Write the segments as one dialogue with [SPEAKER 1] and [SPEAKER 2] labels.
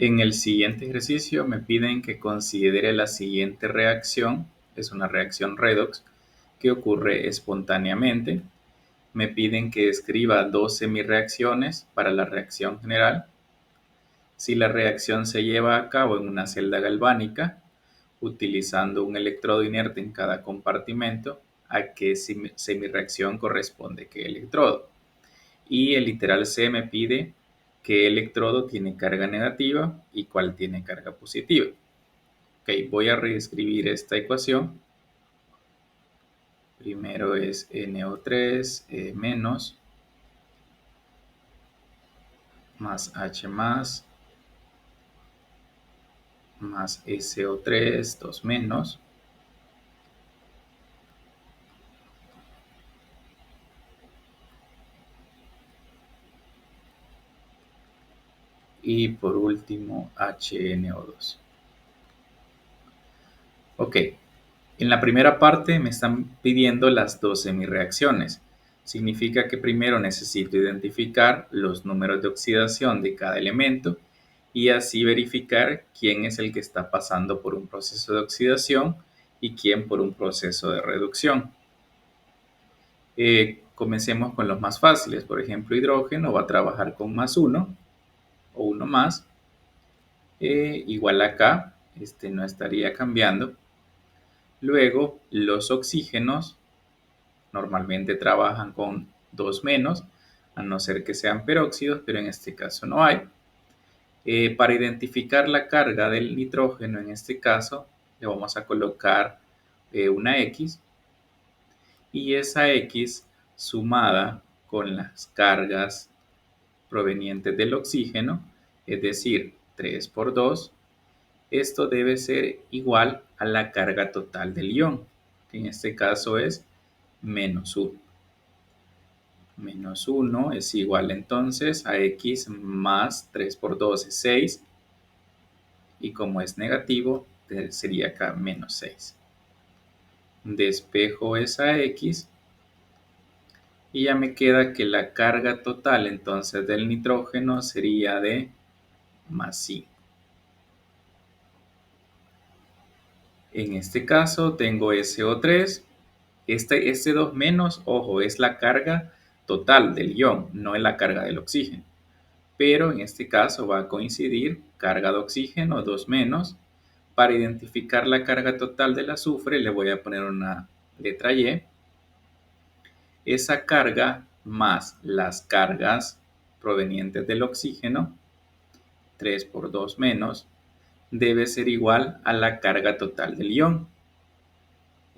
[SPEAKER 1] En el siguiente ejercicio me piden que considere la siguiente reacción, es una reacción redox que ocurre espontáneamente. Me piden que escriba dos semireacciones para la reacción general. Si la reacción se lleva a cabo en una celda galvánica, utilizando un electrodo inerte en cada compartimento, ¿a qué semireacción corresponde qué electrodo? Y el literal C me pide qué electrodo tiene carga negativa y cuál tiene carga positiva. Ok, voy a reescribir esta ecuación. Primero es NO3 menos más H más SO3 2 menos y por último HNO2. Ok, en la primera parte me están pidiendo las dos semireacciones. Significa que primero necesito identificar los números de oxidación de cada elemento y así verificar quién es el que está pasando por un proceso de oxidación y quién por un proceso de reducción. Comencemos con los más fáciles. Por ejemplo, hidrógeno va a trabajar con +1 o 1 más. Igual acá, este no estaría cambiando. Luego, los oxígenos normalmente trabajan con 2 menos, a no ser que sean peróxidos, pero en este caso no hay. Para identificar la carga del nitrógeno, en este caso, le vamos a colocar una X y esa X sumada con las cargas provenientes del oxígeno, es decir, 3 por 2, esto debe ser igual a la carga total del ion, que en este caso es -1. -1 es igual entonces a X más 3 por 2 es 6, y como es negativo, sería acá -6. Despejo esa X y ya me queda que la carga total entonces del nitrógeno sería de +5. En este caso tengo SO3. Este 2 menos, ojo, es la carga total del ion, no es la carga del oxígeno. Pero en este caso va a coincidir carga de oxígeno 2 menos. Para identificar la carga total del azufre le voy a poner una letra Y. Esa carga más las cargas provenientes del oxígeno, 3 por 2 menos, debe ser igual a la carga total del ion.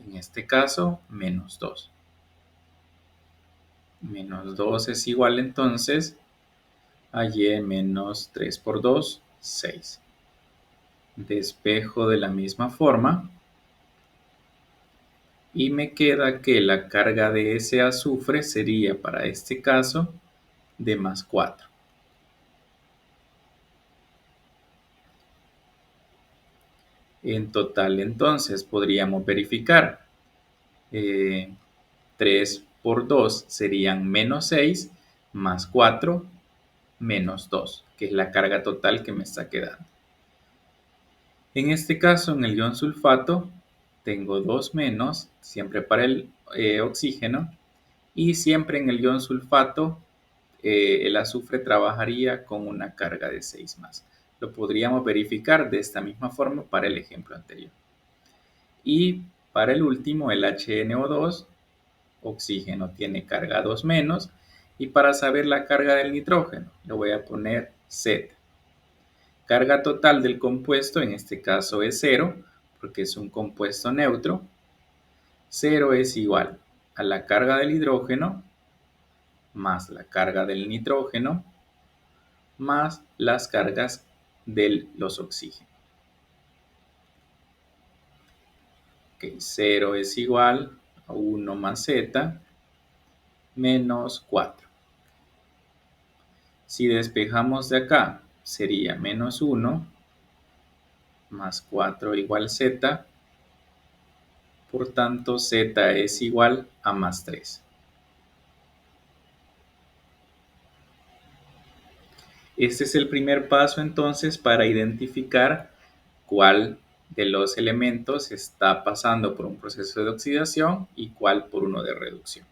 [SPEAKER 1] En este caso, -2. -2 es igual entonces a Y menos 3 por 2, 6. Despejo de la misma forma y me queda que la carga de ese azufre sería para este caso de +4. En total entonces podríamos verificar 3 por 2 serían -6 más 4 -2, que es la carga total que me está quedando. En este caso, en el ion sulfato, tengo 2 menos, siempre para el oxígeno, y siempre en el ion sulfato el azufre trabajaría con una carga de 6 más. Lo podríamos verificar de esta misma forma para el ejemplo anterior. Y para el último, el HNO2, oxígeno tiene carga 2 menos, y para saber la carga del nitrógeno, le voy a poner Z. Carga total del compuesto, en este caso es 0, porque es un compuesto neutro. 0 es igual a la carga del hidrógeno más la carga del nitrógeno más las cargas de los oxígenos. Okay, 0 es igual a 1 más Z menos 4. Si despejamos de acá, sería -1 más 4 igual Z. Por tanto, Z es igual a +3. Este es el primer paso entonces para identificar cuál de los elementos está pasando por un proceso de oxidación y cuál por uno de reducción.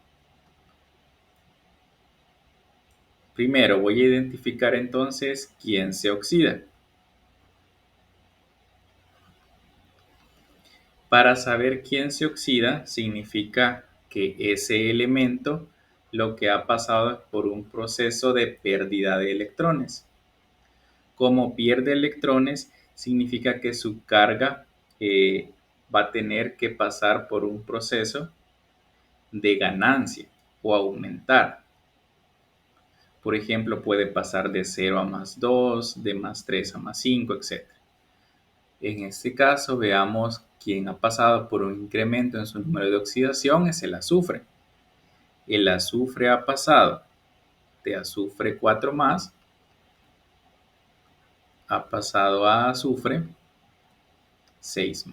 [SPEAKER 1] Primero voy a identificar entonces quién se oxida. Para saber quién se oxida significa que ese elemento lo que ha pasado es por un proceso de pérdida de electrones. Como pierde electrones significa que su carga va a tener que pasar por un proceso de ganancia o aumentar. Por ejemplo, puede pasar de 0 a +2, de +3 a +5, etc. En este caso, veamos quién ha pasado por un incremento en su número de oxidación es el azufre. El azufre ha pasado de azufre 4 ha pasado a azufre 6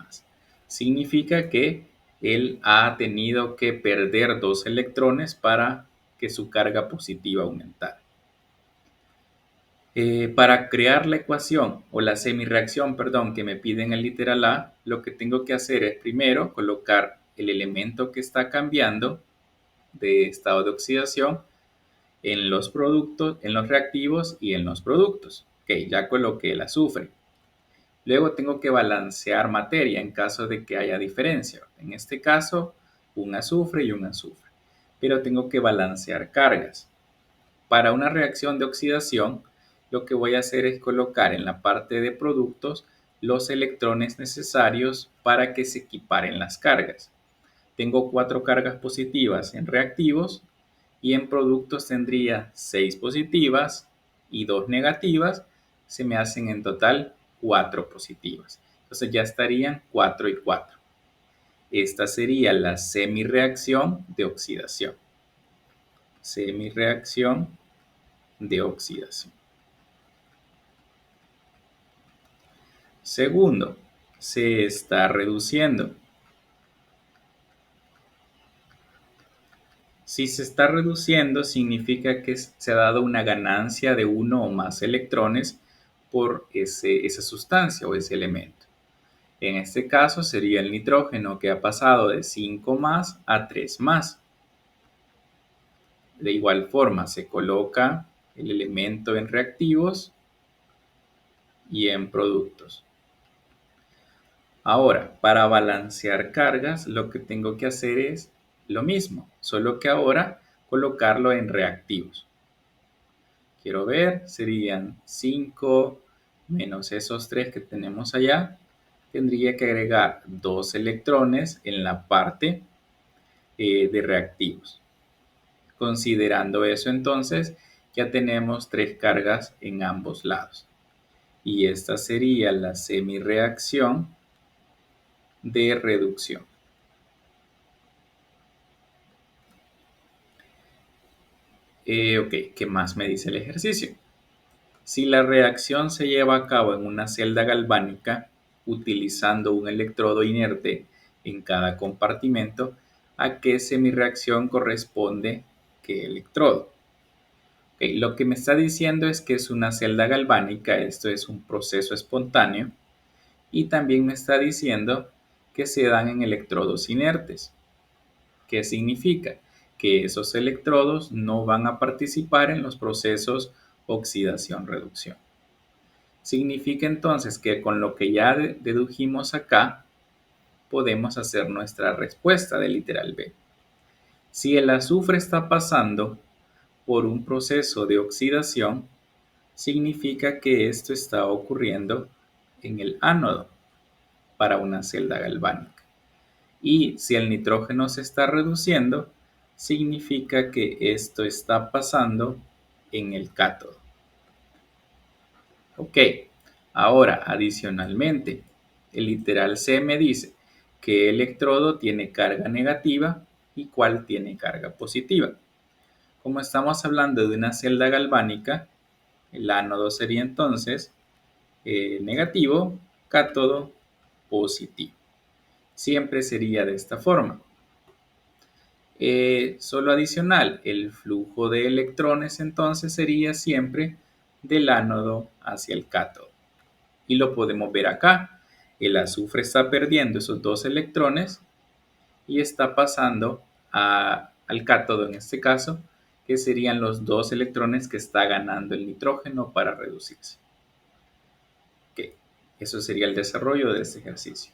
[SPEAKER 1] Significa que él ha tenido que perder 2 electrones para que su carga positiva aumentara. Para crear la ecuación o la semirreacción, perdón, que me pide en el literal A, lo que tengo que hacer es primero colocar el elemento que está cambiando de estado de oxidación en los productos, en los reactivos y en los productos. Ok, ya coloqué el azufre. Luego tengo que balancear materia en caso de que haya diferencia. En este caso, un azufre y un azufre. Pero tengo que balancear cargas. Para una reacción de oxidación, lo que voy a hacer es colocar en la parte de productos los electrones necesarios para que se equiparen las cargas. Tengo 4 cargas positivas en reactivos y en productos tendría 6 positivas y 2 negativas, se me hacen en total 4 positivas. Entonces ya estarían 4 y 4. Esta sería la semirreacción de oxidación. Semirreacción de oxidación. Segundo, se está reduciendo. Si se está reduciendo, significa que se ha dado una ganancia de uno o más electrones por esa sustancia o ese elemento. En este caso sería el nitrógeno que ha pasado de 5 a 3 De igual forma se coloca el elemento en reactivos y en productos. Ahora, para balancear cargas, lo que tengo que hacer es lo mismo, solo que ahora colocarlo en reactivos. Quiero ver, serían 5 menos esos 3 que tenemos allá. Tendría que agregar 2 electrones en la parte de reactivos. Considerando eso entonces, ya tenemos 3 cargas en ambos lados. Y esta sería la semirreacción de reducción. Ok, ¿qué más me dice el ejercicio? Si la reacción se lleva a cabo en una celda galvánica utilizando un electrodo inerte en cada compartimento, ¿a qué semirreacción corresponde qué electrodo? Okay, lo que me está diciendo es que es una celda galvánica, esto es un proceso espontáneo, y también me está diciendo que se dan en electrodos inertes. ¿Qué significa? Que esos electrodos no van a participar en los procesos oxidación-reducción. Significa entonces que con lo que ya dedujimos acá, podemos hacer nuestra respuesta del literal B. Si el azufre está pasando por un proceso de oxidación, significa que esto está ocurriendo en el ánodo para una celda galvánica. Y si el nitrógeno se está reduciendo, significa que esto está pasando en el cátodo. Ok, ahora adicionalmente, el literal C me dice qué electrodo tiene carga negativa y cuál tiene carga positiva. Como estamos hablando de una celda galvánica, el ánodo sería entonces negativo, cátodo positivo. Siempre sería de esta forma. Solo adicional, el flujo de electrones entonces sería siempre del ánodo hacia el cátodo. Y lo podemos ver acá. El azufre está perdiendo esos 2 electrones y está pasando al cátodo en este caso, que serían los 2 electrones que está ganando el nitrógeno para reducirse. Ok, eso sería el desarrollo de este ejercicio.